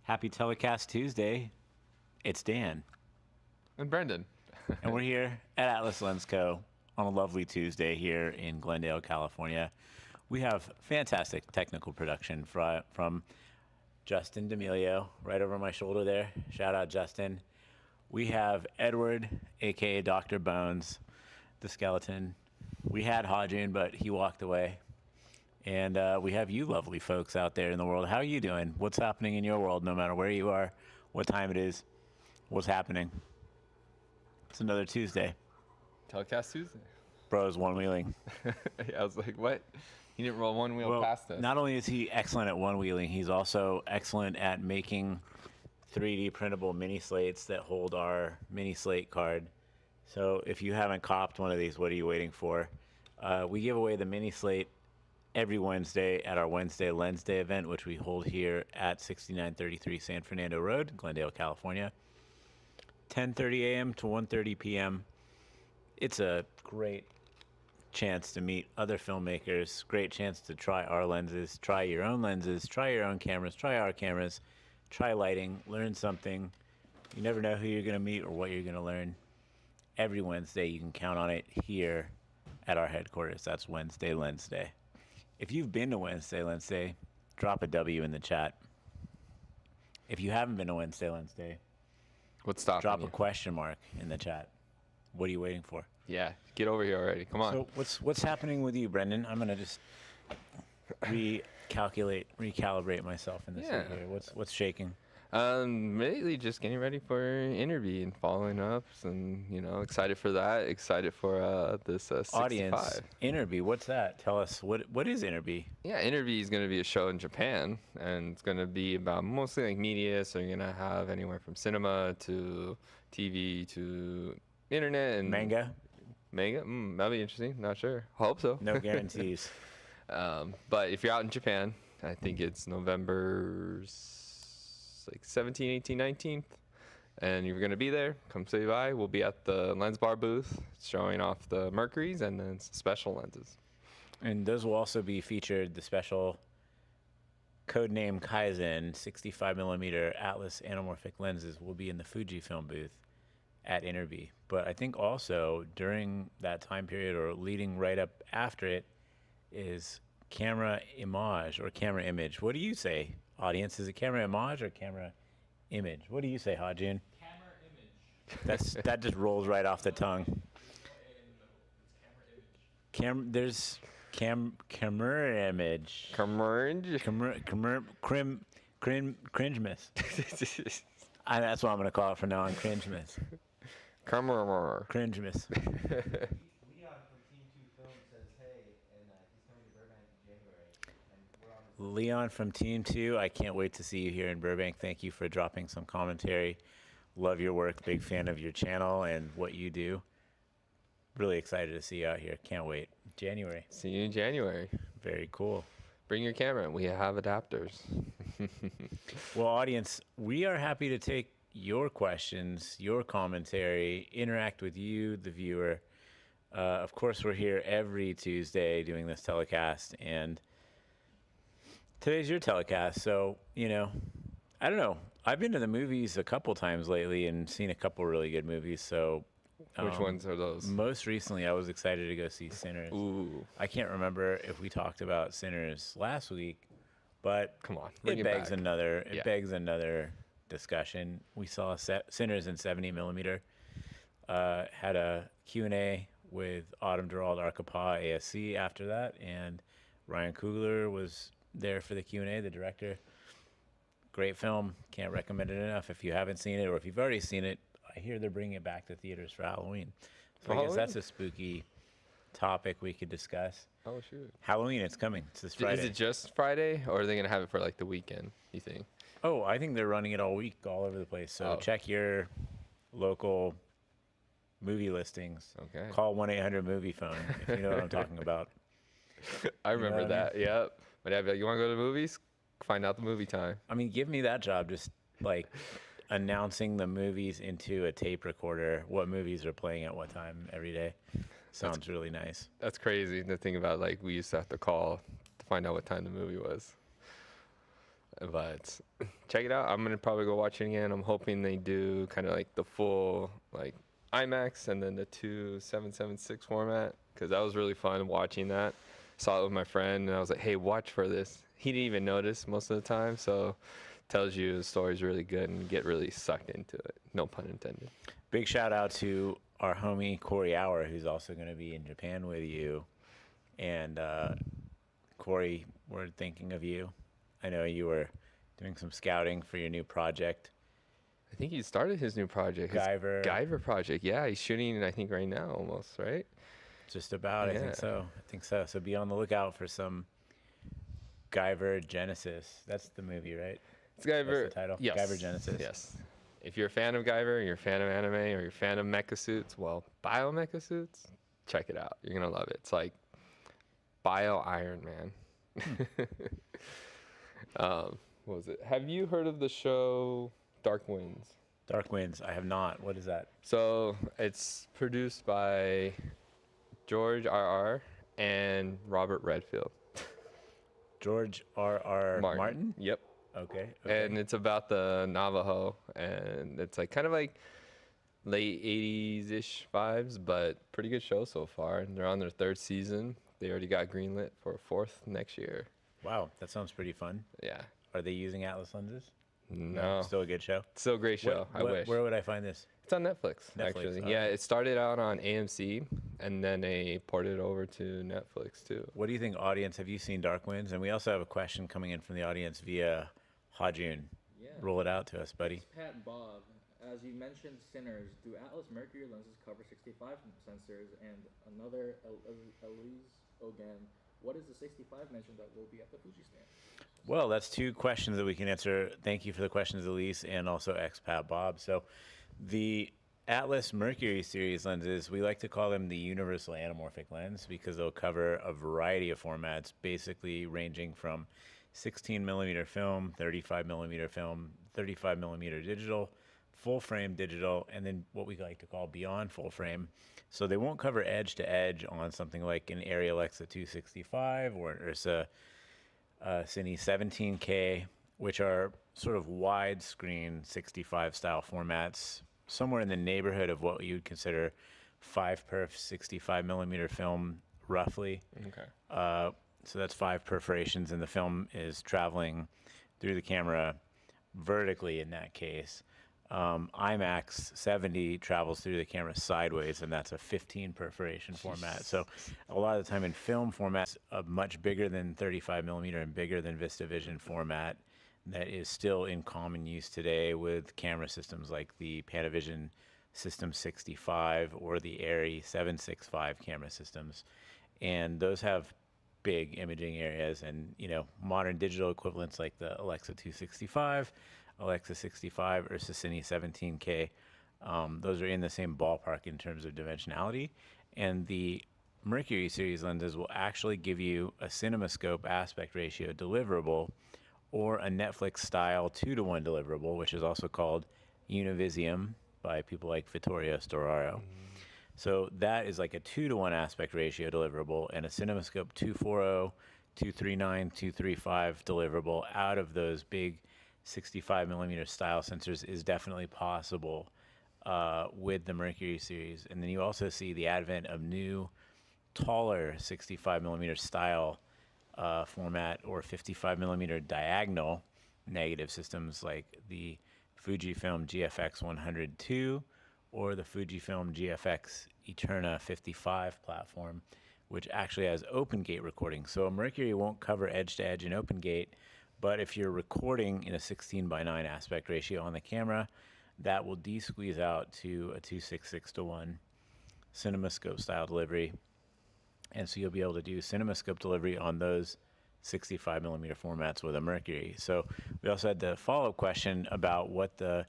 Happy Telecast Tuesday. It's Dan. And Brenden. And we're here at Atlas Lens Co. on a lovely Tuesday here in Glendale, California. We have fantastic technical production from Justin D'Amelio right over my shoulder there. Shout out, Justin. We have Edward, a.k.a. Dr. Bones, the skeleton. We had Hajun, but he walked away. And we have you lovely folks out there in the world. How are you doing? What's happening in your world, no matter where you are, what time it is, what's happening? It's another Tuesday. Telecast Tuesday. Bro's one-wheeling. I was like, what? He didn't roll one wheel past us. Not only is he excellent at one-wheeling, he's also excellent at making 3D printable mini slates that hold our mini slate card. So if you haven't copped one of these, what are you waiting for? We give away the mini slate every Wednesday at our Wednesday Lens Day event, which we hold here at 6933 San Fernando Road, Glendale, California. 10:30 a.m. to 1:30 p.m. It's a great chance to meet other filmmakers, great chance to try our lenses, try your own lenses, try your own cameras, try our cameras, try lighting, learn something. You never know who you're going to meet or what you're going to learn. Every Wednesday, you can count on it here at our headquarters. That's Wednesday Lens Day. If you've been to Wednesday Lens Day, drop a W in the chat. If you haven't been to Wednesday Lens Day, What's stopping drop you? a question mark in the chat. What are you waiting for? Yeah, get over here already. Come on. So what's happening with you, Brenden? I'm gonna just recalibrate myself in this Yeah. here. What's shaking? Mainly just getting ready for InterBEE and following up, and excited for that. Excited for this 65. Audience, InterBEE, what's that? Tell us what is InterBEE? Yeah, InterBEE is going to be a show in Japan, and it's going to be about mostly like media. So you're going to have anywhere from cinema to TV to internet and Manga? That'll be interesting. Not sure. Hope so. No guarantees. But if you're out in Japan, I think it's November 17, 18, 19th, and you're going to be there, come say by. We'll be at the Lens Bar booth showing off the Mercuries and then special lenses. And those will also be featured, the special codename Kaizen 65mm Atlas anamorphic lenses will be in the Fujifilm booth at InterBEE. But I think also during that time period or leading right up after it is CamerImage or CamerImage. What do you say, audience? Is it CamerImage or CamerImage? What do you say, Hajun? CamerImage. That just rolls right off the tongue. There's CamerImage. Cringemas. That's what I'm gonna call it from now on. Cringemas. Cringemas. Leon from Team 2, I can't wait to see you here in Burbank. Thank you for dropping some commentary. Love your work. Big fan of your channel and what you do. Really excited to see you out here. Can't wait. January. See you in January. Very cool. Bring your camera. We have adapters. Well, audience, we are happy to take your questions, your commentary, interact with you, the viewer. Of course, we're here every Tuesday doing this telecast, and today's your telecast, so, I don't know. I've been to the movies a couple times lately and seen a couple really good movies, so. Which ones are those? Most recently, I was excited to go see Sinners. Ooh. I can't remember if we talked about Sinners last week, but Come on, it begs back. begs another discussion. We saw Sinners in 70mm. Had a Q&A with Autumn Gerald Arcapa, ASC after that, and Ryan Coogler was there for the Q&A, the director. Great film. Can't recommend it enough. If you haven't seen it or if you've already seen it, I hear they're bringing it back to theaters for Halloween. So I guess that's a spooky topic we could discuss. Oh, shoot. Halloween, it's coming. It's this Friday. Is it just Friday, or are they going to have it for like the weekend, you think? Oh, I think they're running it all week, all over the place. So check your local movie listings. Okay. Call 1-800-MOVIE-PHONE if you know what I'm talking about. I remember that, yep. My dad would be like, you want to go to the movies? Find out the movie time. I mean, give me that job, just like announcing the movies into a tape recorder, what movies are playing at what time every day. Sounds really nice. That's crazy to think about. Like, we used to have to call to find out what time the movie was. But check it out. I'm gonna probably go watch it again. I'm hoping they do kind of like the full like IMAX and then the 2776 format, because that was really fun watching that. Saw it with my friend and I was like, hey, watch for this. He didn't even notice most of the time, so tells you the story's really good and you get really sucked into it. No pun intended. Big shout out to our homie Corey Hour, who's also going to be in Japan with you. And Corey, we're thinking of you. I know you were doing some scouting for your new project. I think he started his new project. His Guyver. Guyver project. Yeah, he's shooting, I think, right now almost, right? Just about, I Yeah. think so. I think so. So be on the lookout for some Guyver Genesis. That's the movie, right? It's Guyver. That's the title? Yes. Guyver Genesis. Yes. If you're a fan of Guyver, you're a fan of anime, or you're a fan of mecha suits, well, bio mecha suits, check it out. You're going to love it. It's like bio Iron Man. What was it? Have you heard of the show Dark Winds? Dark Winds. I have not. What is that? So it's produced by George R.R. and Robert Redfield. George R.R. Martin? Yep. Okay. And it's about the Navajo, and it's like kind of like late 80s-ish vibes, but pretty good show so far. And they're on their 3rd season. They already got greenlit for a 4th next year. Wow, that sounds pretty fun. Yeah. Are they using Atlas lenses? No. Still a good show? Still a great show. I wish. Where would I find this? It's on Netflix, Netflix, actually. okay. Yeah, it started out on AMC, and then they ported it over to Netflix, too. What do you think, audience? Have you seen Dark Winds? And we also have a question coming in from the audience via Hajun. Yeah. Roll it out to us, buddy. Pat and Bob, as you mentioned Sinners, do Atlas Mercury lenses cover 65 sensors and another Elise Ogan? What is the 65 mentioned that will be at the Fuji stand? Well, that's 2 questions that we can answer. Thank you for the questions, Elise, and also expat Bob. So the Atlas Mercury series lenses, we like to call them the universal anamorphic lens because they'll cover a variety of formats, basically ranging from 16 millimeter film, 35 millimeter film, 35 millimeter digital, full frame digital, and then what we like to call beyond full frame. So they won't cover edge to edge on something like an Arri Alexa 265 or an Ursa Cine 17K, which are sort of widescreen 65 style formats, somewhere in the neighborhood of what you'd consider 5-perf 65 millimeter film, roughly. Okay. So that's 5 perforations, and the film is traveling through the camera vertically in that case. IMAX 70 travels through the camera sideways, and that's a 15 perforation format. So a lot of the time in film formats, much bigger than 35 millimeter and bigger than VistaVision format that is still in common use today with camera systems like the Panavision System 65 or the Arri 765 camera systems. And those have big imaging areas and, modern digital equivalents like the Alexa 265, Alexa 65, or Cine 17K. Those are in the same ballpark in terms of dimensionality. And the Mercury series lenses will actually give you a CinemaScope aspect ratio deliverable or a Netflix style 2-to-1 deliverable, which is also called Univisium by people like Vittorio Storaro. So that is like a 2-to-1 aspect ratio deliverable and a CinemaScope 240, 239, 235 deliverable out of those big 65 millimeter style sensors is definitely possible with the Mercury series. And then you also see the advent of new, taller 65 millimeter style format or 55 millimeter diagonal negative systems like the Fujifilm GFX 102 or the Fujifilm GFX Eterna 55 platform, which actually has open gate recording. So a Mercury won't cover edge to edge and open gate, but if you're recording in a 16:9 aspect ratio on the camera, that will de-squeeze out to a 266:1 CinemaScope style delivery. And so you'll be able to do CinemaScope delivery on those 65 millimeter formats with a Mercury. So we also had the follow-up question about what the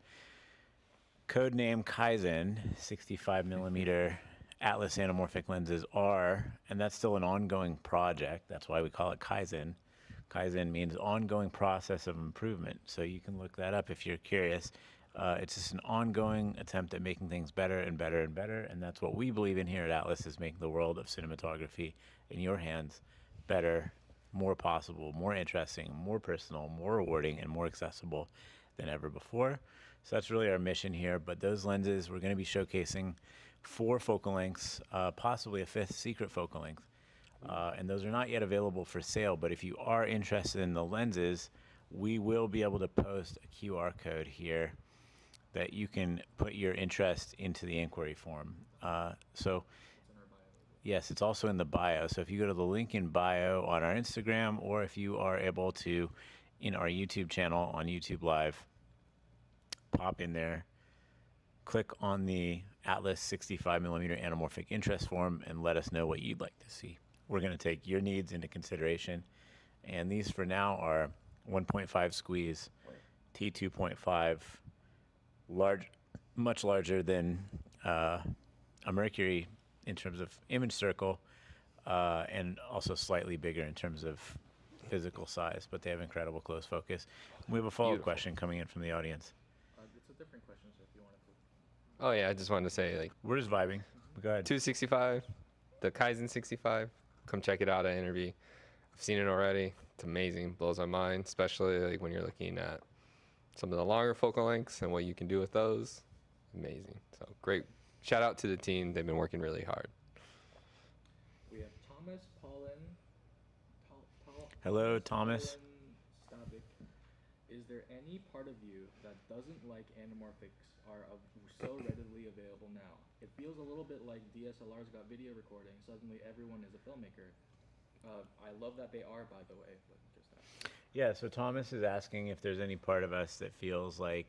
codename Kaizen 65 millimeter Atlas anamorphic lenses are, and that's still an ongoing project. That's why we call it Kaizen. Kaizen means ongoing process of improvement. So you can look that up if you're curious. It's just an ongoing attempt at making things better and better and better, and that's what we believe in here at Atlas, is making the world of cinematography in your hands better, more possible, more interesting, more personal, more rewarding, and more accessible than ever before. So that's really our mission here. But those lenses, we're going to be showcasing 4 focal lengths, possibly a 5th secret focal length. And those are not yet available for sale. But if you are interested in the lenses, we will be able to post a QR code here that you can put your interest into the inquiry form. So yes, it's also in the bio. So if you go to the link in bio on our Instagram, or if you are able to, in our YouTube channel on YouTube Live, pop in there, click on the Atlas 65mm anamorphic interest form, and let us know what you'd like to see. We're going to take your needs into consideration. And these for now are 1.5 squeeze, T2.5, large, much larger than a Mercury in terms of image circle, and also slightly bigger in terms of physical size, but they have incredible close focus. We have a follow-up Beautiful. question coming in from the audience. It's a different question, so if you wanted to. Oh yeah, I just wanted to say like We're just vibing. Go ahead. 265, the Kaizen 65. Come check it out at InterBEE. I've seen it already. It's amazing. Blows my mind, especially like when you're looking at some of the longer focal lengths and what you can do with those. Amazing. So great. Shout out to the team. They've been working really hard. We have Thomas Paulin. Hello, Thomas. Stavik. Is there any part of you that doesn't like anamorphics are so readily available now? It feels a little bit like DSLRs got video recording. Suddenly everyone is a filmmaker. I love that they are, by the way, but just that. Yeah, so Thomas is asking if there's any part of us that feels like,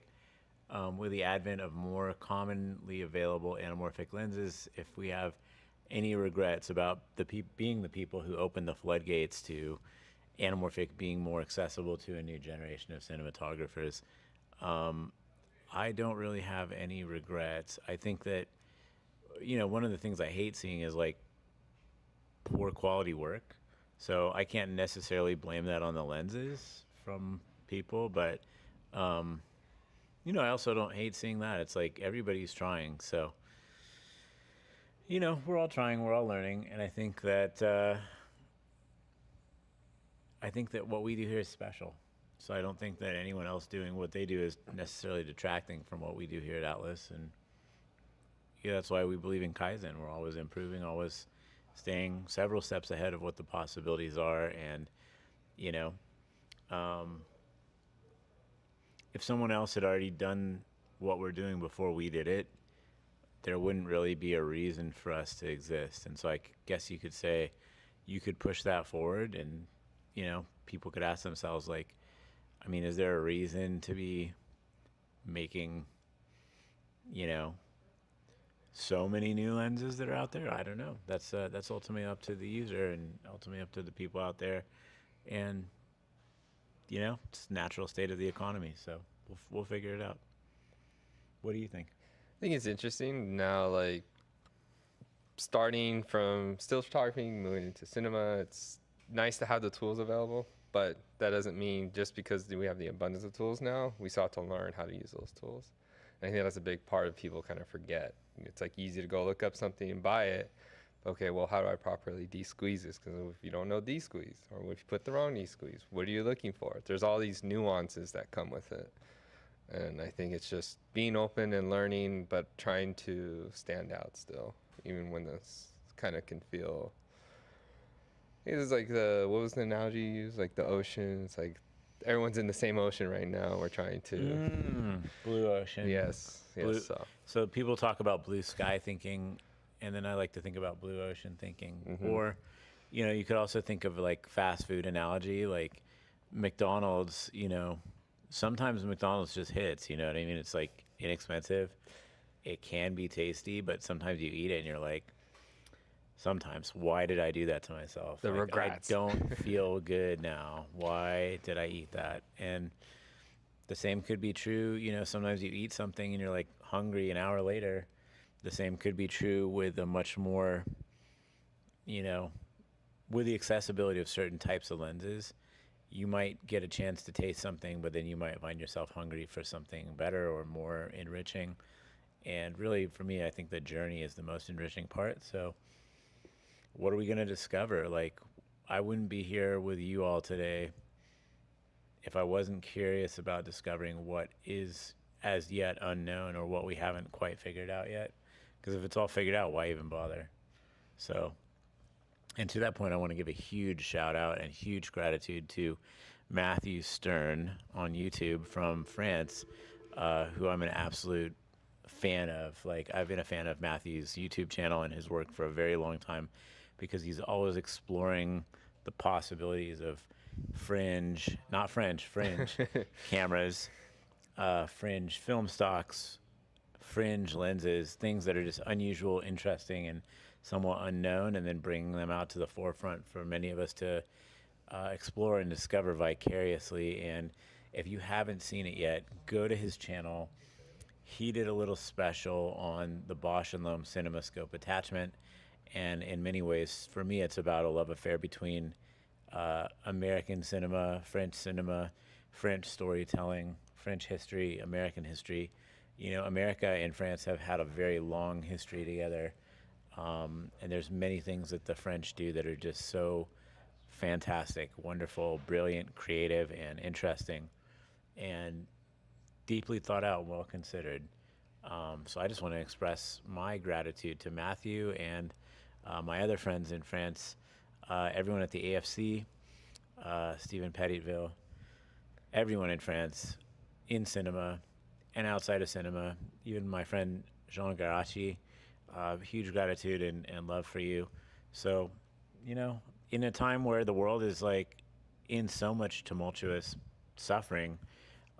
with the advent of more commonly available anamorphic lenses, if we have any regrets about being the people who opened the floodgates to anamorphic being more accessible to a new generation of cinematographers. I don't really have any regrets. I think that, one of the things I hate seeing is like poor quality work. So I can't necessarily blame that on the lenses from people, but I also don't hate seeing that. It's like everybody's trying. So, we're all trying, we're all learning, and I think that what we do here is special. So I don't think that anyone else doing what they do is necessarily detracting from what we do here at Atlas. And that's why we believe in Kaizen. We're always improving, always staying several steps ahead of what the possibilities are. And, if someone else had already done what we're doing before we did it, there wouldn't really be a reason for us to exist. And so I guess you could say you could push that forward, and, people could ask themselves, like, is there a reason to be making, so many new lenses that are out there? I don't know. That's ultimately up to the user and ultimately up to the people out there. And, it's the natural state of the economy. So we'll figure it out. What do you think? I think it's interesting now, like starting from still photography, moving into cinema. It's nice to have the tools available, but that doesn't mean just because we have the abundance of tools now, we still have to learn how to use those tools. And I think that's a big part of people kind of forget. It's like easy to go look up something and buy it. Okay, well, how do I properly de-squeeze this? Because if you don't know de-squeeze, or if you put the wrong de-squeeze, what are you looking for? There's all these nuances that come with it. And I think it's just being open and learning, but trying to stand out still, even when this kind of can feel. It's like what was the analogy you used? Like the ocean. It's like everyone's in the same ocean right now. We're trying to. Blue ocean. Yes. Blue, So so people talk about blue sky thinking, and then I like to think about blue ocean thinking. Mm-hmm. Or, you could also think of like fast food analogy, like McDonald's, sometimes McDonald's just hits, you know what I mean? It's like inexpensive. It can be tasty, but sometimes you eat it and you're like, sometimes, why did I do that to myself? The Like, regrets. I don't feel good now. Why did I eat that? And the same could be true, sometimes you eat something and you're like hungry an hour later. The same could be true with a much more, with the accessibility of certain types of lenses. You might get a chance to taste something, but then you might find yourself hungry for something better or more enriching. And really, for me, I think the journey is the most enriching part. So what are we going to discover? Like, I wouldn't be here with you all today if I wasn't curious about discovering what is as yet unknown or what we haven't quite figured out yet. Because if it's all figured out, why even bother? So, and to that point, I want to give a huge shout out and huge gratitude to Matthew Stern on YouTube from France, who I'm an absolute fan of. Like, I've been a fan of Matthew's YouTube channel and his work for a very long time because he's always exploring the possibilities of fringe, not French, fringe cameras, fringe film stocks, fringe lenses, things that are just unusual, interesting, and somewhat unknown, and then bringing them out to the forefront for many of us to explore and discover vicariously. And if you haven't seen it yet, go to his channel. He did a little special on the Bosch and Lohm CinemaScope attachment, and in many ways, for me, it's about a love affair between American cinema, French storytelling, French history, American history. You know, America and France have had a very long history together, and there's many things that the French do that are just so fantastic, wonderful, brilliant, creative, and interesting, and deeply thought out, well considered. So I just want to express my gratitude to Matthew and my other friends in France, everyone at the AFC, Stephen Petitville, everyone in France, in cinema and outside of cinema, even my friend Jean Garachi. Huge gratitude and love for you. So, you know, in a time where the world is like in so much tumultuous suffering,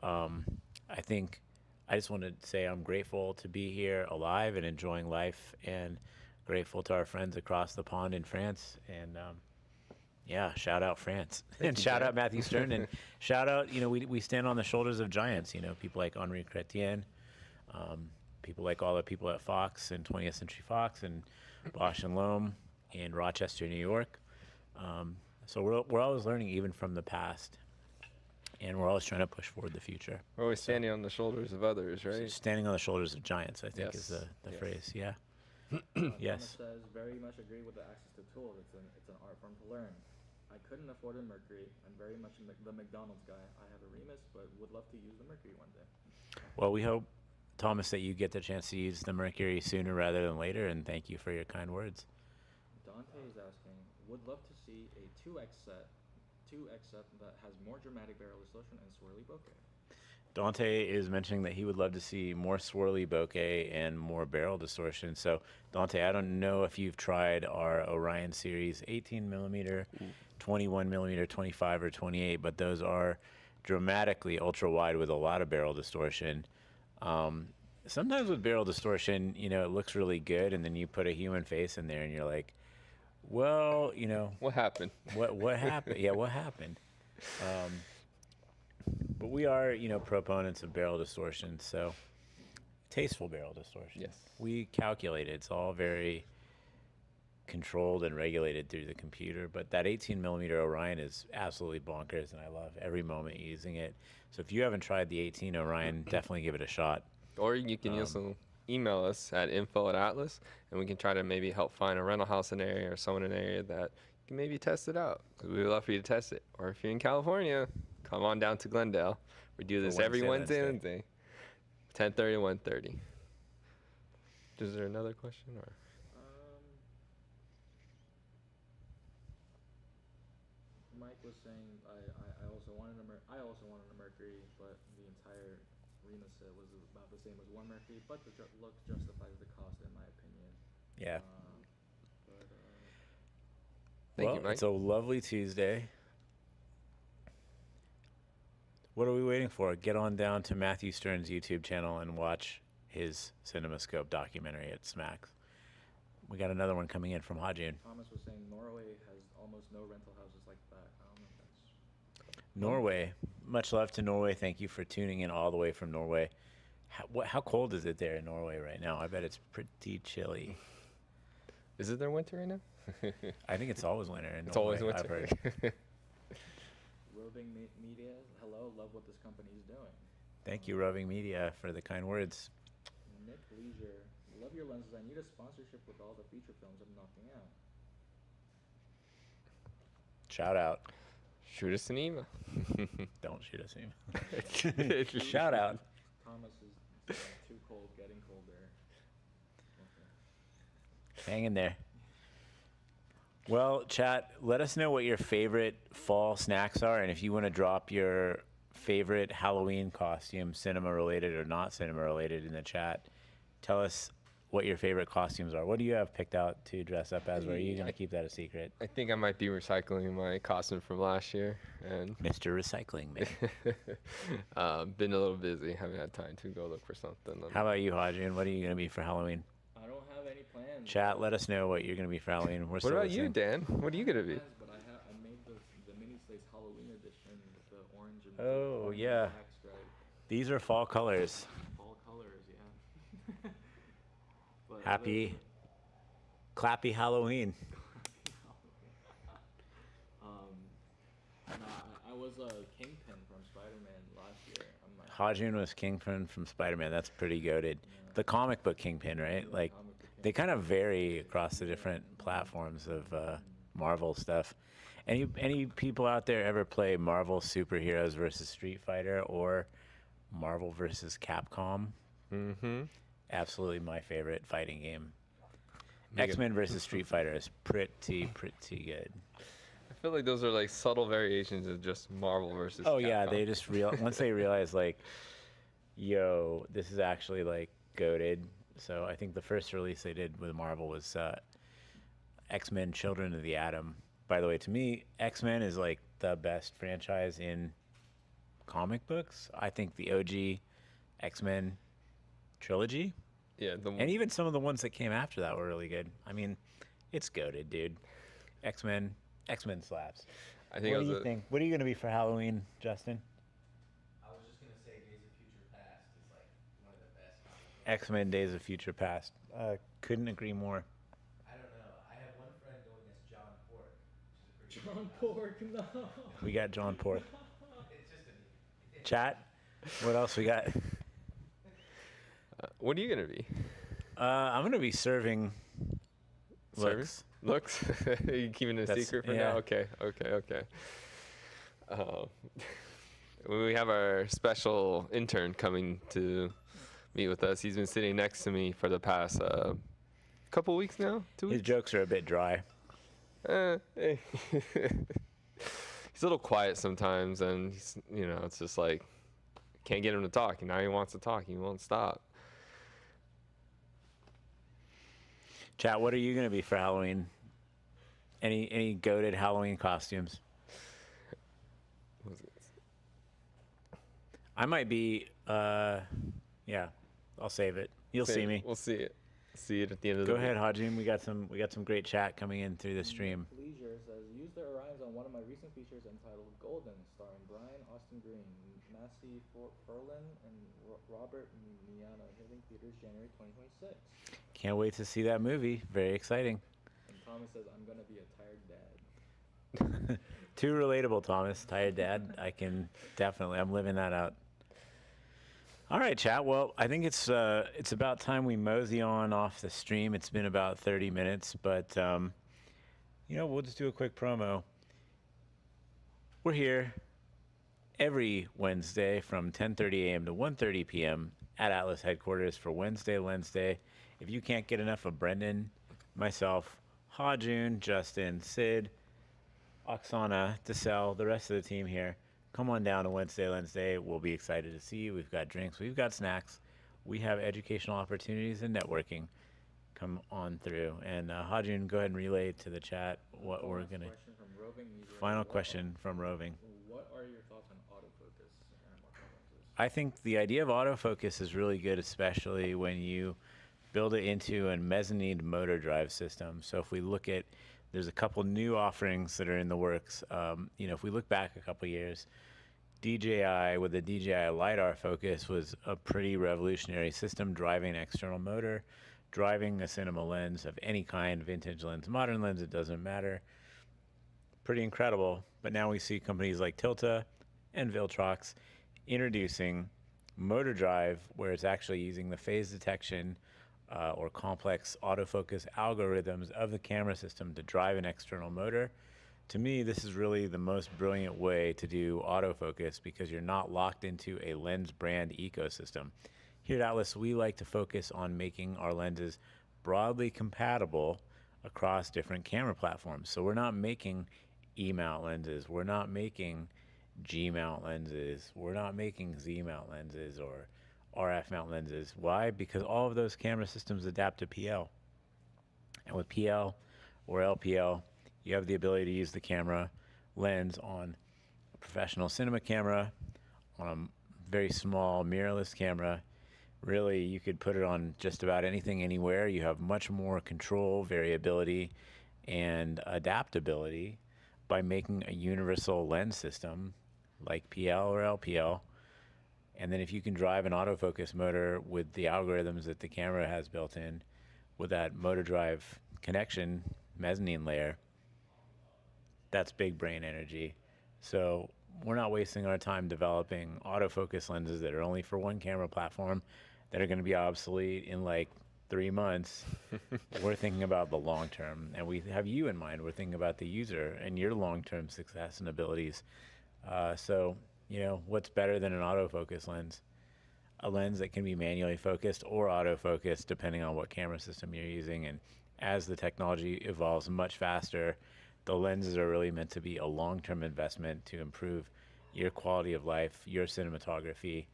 I think I just want to say I'm grateful to be here alive and enjoying life, and grateful to our friends across the pond in France. And yeah, shout out France. And shout out Matthew Stern. And shout out, you know, we stand on the shoulders of giants, you know, people like Henri Chrétien, people like all the people at Fox and 20th Century Fox and Bosch and Lohm in Rochester, New York. So we're always learning even from the past. And we're always trying to push forward the future. We're always standing on the shoulders of others, right? Standing on the shoulders of giants, I think, Yes. is the Yes. phrase. Yeah. Yes. Thomas says, very much agree with the access to tools. It's an art form to learn. I couldn't afford a Mercury. I'm very much the McDonald's guy. I have a Remus, but would love to use the Mercury one day. Well, we hope, Thomas, that you get the chance to use the Mercury sooner rather than later, and thank you for your kind words. Dante is asking, would love to see a 2x set that has more dramatic barrel distortion and swirly bokeh. Dante is mentioning that he would love to see more swirly bokeh and more barrel distortion. So, Dante, I don't know if you've tried our Orion series 18 millimeter, 21 millimeter, 25 or 28, but those are dramatically ultra wide with a lot of barrel distortion. Sometimes with barrel distortion, you know, it looks really good, and then you put a human face in there, and you're like, well, you know, What happened? what happened? Yeah, what happened? But we are, you know, proponents of barrel distortion, so tasteful barrel distortion. Yes. We calculate it. It's all very controlled and regulated through the computer, but that 18 millimeter Orion is absolutely bonkers, and I love every moment using it. So if you haven't tried the 18 Orion, definitely give it a shot. Or you can also email us at info@atlas, and we can try to maybe help find a rental house in an area or someone in an area that can maybe test it out. Because we would love for you to test it. Or if you're in California, come on down to Glendale. We do this every Wednesday. 10:30 to 1:30. Is there another question or? Mike was saying I also wanted a Mercury, but the entire Remus set was about the same as one Mercury, but the look justifies the cost in my opinion. Yeah. Thank well, you, Mike. It's a lovely Tuesday. What are we waiting for? Get on down to Matthew Stern's YouTube channel and watch his CinemaScope documentary at Smacks. We got another one coming in from Hajun. Thomas was saying Norway has almost no rental houses like that. I don't know if that's... Norway. Much love to Norway. Thank you for tuning in all the way from Norway. How cold is it there in Norway right now? I bet it's pretty chilly. Is it their winter right now? I think it's always winter in Norway. It's always winter. I've heard. Roving Media, hello, love what this company is doing. Thank you, Roving Media, for the kind words. Nick Leisure, love your lenses. I need a sponsorship with all the feature films I'm knocking out. Shout out. Shoot us an email. Don't shoot us email. Shout out. Thomas is too cold, getting colder. Okay. Hang in there. Well, chat, let us know what your favorite fall snacks are, and if you want to drop your favorite Halloween costume, cinema related or not cinema related, in the chat. Tell us what your favorite costumes are. What do you have picked out to dress up as, or are you going to keep that a secret? I think I might be recycling my costume from last year, and Mr. Recycling Man. been a little busy. Haven't had time to go look for something. How about you, Hadrian? What are you going to be for Halloween? I don't have any plans. Chat, let us know what you're going to be for Halloween. What about you, Dan? What are you gonna be? Plans, but I made the mini slates Halloween edition with the orange and Oh, orange yeah. and black stripe. These are fall colors. Fall colors, yeah. But Happy, clappy Halloween. I was a Kingpin from Spider-Man last year. Hadrian was Kingpin from Spider-Man. That's pretty goated. The comic book Kingpin, right? Like, they kind of vary across the different platforms of Marvel stuff. Any people out there ever play Marvel Superheroes versus Street Fighter or Marvel versus Capcom? Mm-hmm. Absolutely my favorite fighting game. Mega- X-Men versus Street Fighter is pretty good. I feel like those are like subtle variations of just Marvel versus. Oh yeah, Capcom. they just once they realize like, yo, this is actually like goated. So I think the first release they did with Marvel was X-Men: Children of the Atom. By the way, to me, X-Men is like the best franchise in comic books. I think the OG X-Men trilogy, Yeah, and even some of the ones that came after that were really good. I mean, it's goated, dude. X-Men slaps. I think What it do was you think? What are you going to be for Halloween, Justin? I was just gonna say Days of Future Past is like one of the best comic books. X-Men: Days of Future Past. Couldn't agree more. I don't know. I have one friend going as John Pork, which is a pretty John good Pork, no. We got John Pork. It's just a Chat. What else we got? What are you gonna be? I'm gonna be serving Service? looks. Looks? Are you keeping it a That's- secret for yeah. now? Okay. We have our special intern coming to meet with us. He's been sitting next to me for the past couple weeks now. 2 His weeks. jokes are a bit dry. Hey. He's a little quiet sometimes, and it's just like can't get him to talk. And now he wants to talk. He won't stop. Chat. What are you gonna be for Halloween? Any goated Halloween costumes? What was it? I might be. Yeah. I'll save it. You'll see me. We'll see it. See it at the end of Go the ahead, Hajim. We got some great chat coming in through the stream. Leisure says, use the Orions on one of my recent features entitled Golden, starring Brian Austin Green, Massey Ferlin, and Robert Miano, hitting theaters January 2026. Can't wait to see that movie. Very exciting. And Thomas says, I'm going to be a tired dad. Too relatable, Thomas. Tired dad. I'm living that out. All right, chat. Well, I think it's about time we mosey on off the stream. It's been about 30 minutes, but we'll just do a quick promo. We're here every Wednesday from 10:30 a.m. to 1:30 p.m. at Atlas headquarters for Wednesday Lens Day. If you can't get enough of Brenden, myself, Hajun, Justin, Sid, Oksana, Desel, the rest of the team here, come on down to Wednesday Lens Day. We'll be excited to see you. We've got drinks. We've got snacks. We have educational opportunities and networking. Come on through. And Hajun, go ahead and relay to the chat what we're going to... Question from Roving User. Final question from Roving. What are your thoughts on autofocus and what lenses? I think the idea of autofocus is really good, especially when you build it into a mezzanine motor drive system. So if we look at, there's a couple new offerings that are in the works. If we look back a couple years, DJI with the DJI LiDAR focus was a pretty revolutionary system, driving an external motor, driving a cinema lens of any kind, vintage lens, modern lens, it doesn't matter. Pretty incredible. But now we see companies like Tilta and Viltrox introducing motor drive, where it's actually using the phase detection or complex autofocus algorithms of the camera system to drive an external motor To me, this is really the most brilliant way to do autofocus because you're not locked into a lens brand ecosystem. Here at Atlas, we like to focus on making our lenses broadly compatible across different camera platforms. So we're not making E-mount lenses, we're not making G-mount lenses, we're not making Z-mount lenses or RF mount lenses. Why? Because all of those camera systems adapt to PL. And with PL or LPL, you have the ability to use the camera lens on a professional cinema camera, on a very small mirrorless camera. Really, you could put it on just about anything, anywhere. You have much more control, variability, and adaptability by making a universal lens system like PL or LPL. And then if you can drive an autofocus motor with the algorithms that the camera has built in, with that motor drive connection mezzanine layer, that's big brain energy. So we're not wasting our time developing autofocus lenses that are only for one camera platform that are going to be obsolete in like 3 months. We're thinking about the long term, and we have you in mind. We're thinking about the user and your long-term success and abilities. So, what's better than an autofocus lens? A lens that can be manually focused or autofocused depending on what camera system you're using. And as the technology evolves much faster, the lenses are really meant to be a long-term investment to improve your quality of life, your cinematography,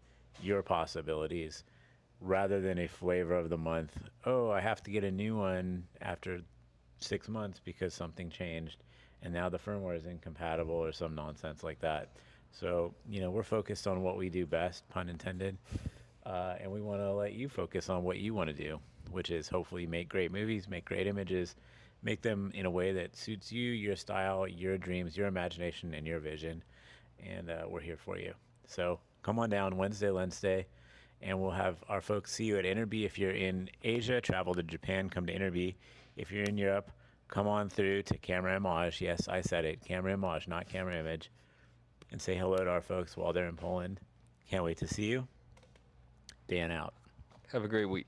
your possibilities, rather than a flavor of the month. Oh, I have to get a new one after 6 months because something changed and now the firmware is incompatible or some nonsense like that. So, we're focused on what we do best, pun intended, and we want to let you focus on what you want to do, which is hopefully make great movies, make great images, make them in a way that suits you, your style, your dreams, your imagination, and your vision. And we're here for you. So come on down Wednesday, Lens Day, and we'll have our folks see you at InterBEE. If you're in Asia, travel to Japan, come to InterBEE. If you're in Europe, come on through to CamerImage. Yes, I said it, CamerImage, not CamerImage. And say hello to our folks while they're in Poland. Can't wait to see you. Dan out. Have a great week.